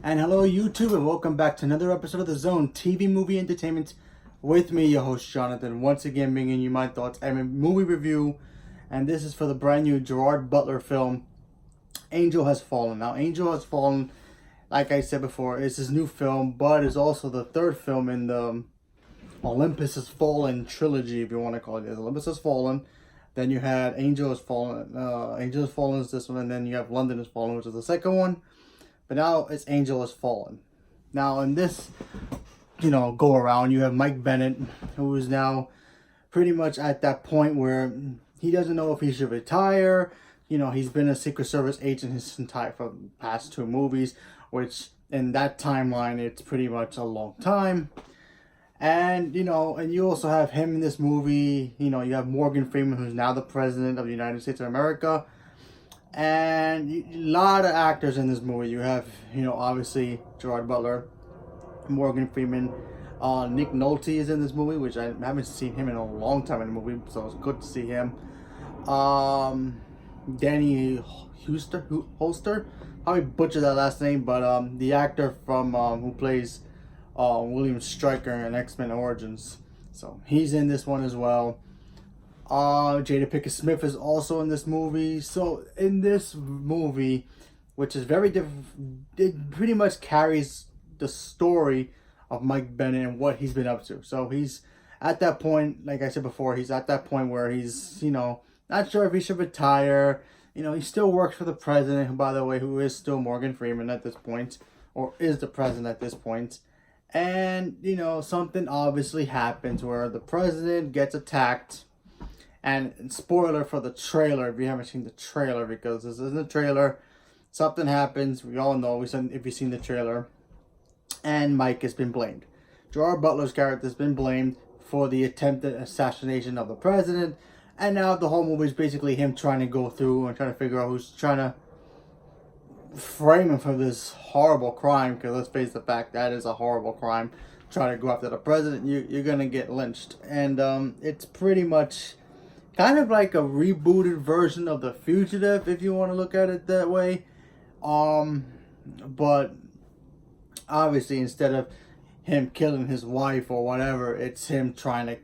And hello YouTube, and welcome back to another episode of The Zone TV Movie Entertainment with me, your host Jonathan, once again bringing you my thoughts and a movie review. And this is for the brand new Gerard Butler film, Angel Has Fallen. Now, Angel Has Fallen, like I said before, is his new film, but is also the third film in the Olympus Has Fallen trilogy, if you want to call it. There's Olympus Has Fallen, then you had Angel Has Fallen, Angel Has Fallen is this one, and then you have London Has Fallen, which is the second one. But now it's Angel Has Fallen. Now in this, go around, you have Mike Bennett, who is now pretty much at that point where he doesn't know if he should retire. He's been a Secret Service agent his entire for the past two movies, which in that timeline, it's pretty much a long time. And, and you also have him in this movie. You have Morgan Freeman, who's now the President of the United States of America. And a lot of actors in this movie. You have, obviously Gerard Butler, Morgan Freeman, Nick Nolte is in this movie, which I haven't seen him in a long time in the movie, so it's good to see him. Danny Holster, probably butchered that last name, but the actor from who plays William Stryker in X-Men Origins, so he's in this one as well. Jada Pinkett Smith is also in this movie. So in this movie, which is very different, it pretty much carries the story of Mike Bennett and what he's been up to. So he's at that point, like I said before, he's at that point where he's, not sure if he should retire. He still works for the president, who, by the way, who is still Morgan Freeman at this point, or is the president at this point. And, something obviously happens where the president gets attacked. And spoiler for the trailer, if you haven't seen the trailer, because this is the trailer, something happens. We all know if you've seen the trailer. And Mike has been blamed. Gerard Butler's character has been blamed for the attempted assassination of the president. And now the whole movie is basically him trying to go through and trying to figure out who's trying to frame him for this horrible crime. Because let's face the fact, that is a horrible crime. Try to go after the president, you're going to get lynched. And it's pretty much kind of like a rebooted version of The Fugitive, if you want to look at it that way. But obviously, instead of him killing his wife or whatever, it's him trying to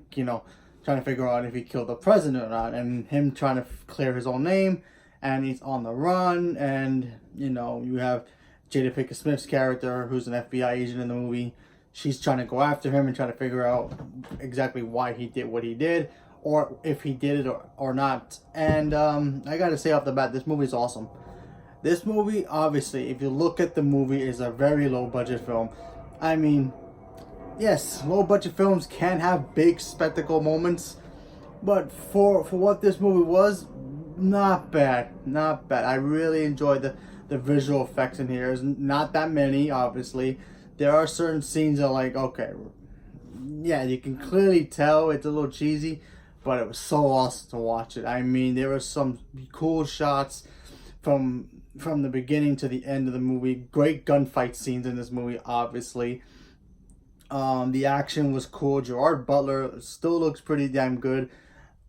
figure out if he killed the president or not, and him trying to clear his own name, and he's on the run. And you have Jada Pinkett Smith's character, who's an FBI agent in the movie. She's trying to go after him and trying to figure out exactly why he did what he did, or if he did it or not. And I gotta say off the bat, this movie is awesome. This movie, obviously, if you look at the movie, is a very low budget film. I mean, yes, low budget films can have big spectacle moments, but for what this movie was, not bad. I really enjoyed the visual effects in here. There's not that many, obviously. There are certain scenes that are like, okay, yeah, you can clearly tell it's a little cheesy, but it was so awesome to watch it. I mean, there were some cool shots from the beginning to the end of the movie. Great gunfight scenes in this movie, obviously. The action was cool. Gerard Butler still looks pretty damn good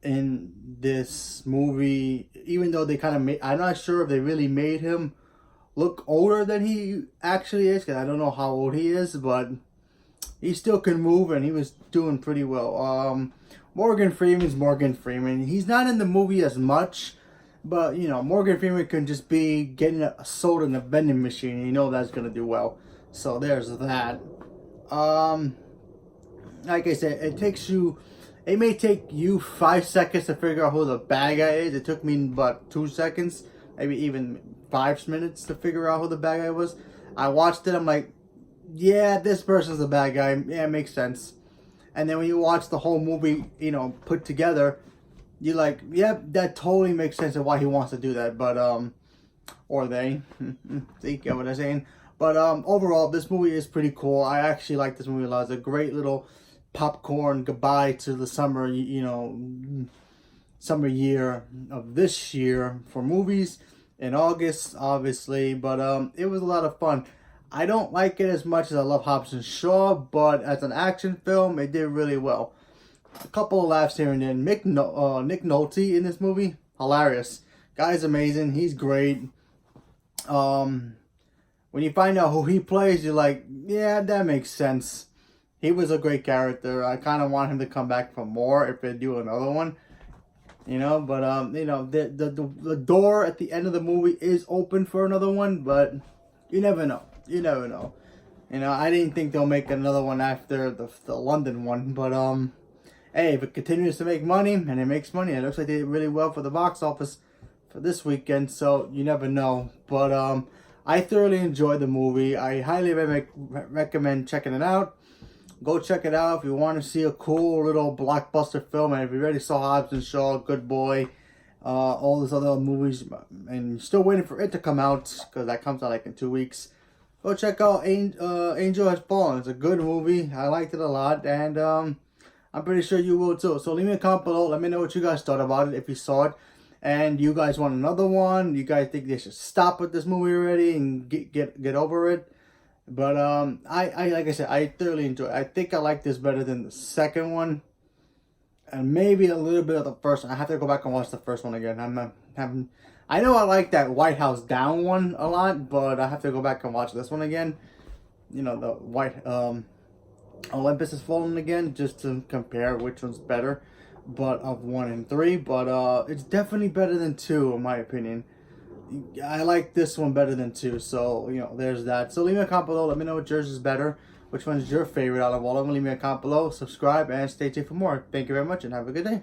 in this movie, even though they kind of made, I'm not sure if they really made him look older than he actually is, because I don't know how old he is, but he still can move, and he was doing pretty well. Morgan Freeman's Morgan Freeman. He's not in the movie as much, but, Morgan Freeman can just be getting a soda in a vending machine, and that's going to do well. So there's that. Like I said, it may take you 5 seconds to figure out who the bad guy is. It took me about 2 seconds, maybe even 5 minutes to figure out who the bad guy was. I watched it, I'm like, yeah, this person's the bad guy. Yeah, it makes sense. And then when you watch the whole movie, put together, you're like, yep, that totally makes sense of why he wants to do that. But, or they, you get what I'm saying? But, overall, this movie is pretty cool. I actually like this movie a lot. It's a great little popcorn goodbye to the summer, summer year of this year for movies in August, obviously. But, it was a lot of fun. I don't like it as much as I love Hobbs and Shaw, but as an action film, it did really well. A couple of laughs here and there. Nick Nolte in this movie, hilarious. Guy's amazing. He's great. when you find out who he plays, you're like, yeah, that makes sense. He was a great character. I kind of want him to come back for more if they do another one. You know, but you know, the door at the end of the movie is open for another one, but you never know. You never know. You know, I didn't think they'll make another one after the London one, but hey, if it continues to make money and it makes money, it looks like they did really well for the box office for this weekend, so you never know. But I thoroughly enjoyed the movie. I highly recommend checking it out. Go check it out if you want to see a cool little blockbuster film. And if you already saw Hobbs and Shaw, Good Boy, all those other movies, and you're still waiting for it to come out because that comes out like in 2 weeks, go check out Angel Has Fallen. It's a good movie. I liked it a lot, and I'm pretty sure you will too. So leave me a comment below. Let me know what you guys thought about it if you saw it. And you guys want another one? You guys think they should stop with this movie already and get over it? But I like I said, I thoroughly enjoy it. I think I like this better than the second one, and maybe a little bit of the first one. I have to go back and watch the first one again. I know I like that White House Down one a lot, but I have to go back and watch this one again. You know, the Olympus Has Fallen again, just to compare which one's better. But of 1 and 3, but it's definitely better than 2 in my opinion. I like this one better than 2, so you know, there's that. So leave me a comment below. Let me know which yours is better. Which one is your favorite out of all of them? Leave me a comment below. Subscribe and stay tuned for more. Thank you very much and have a good day.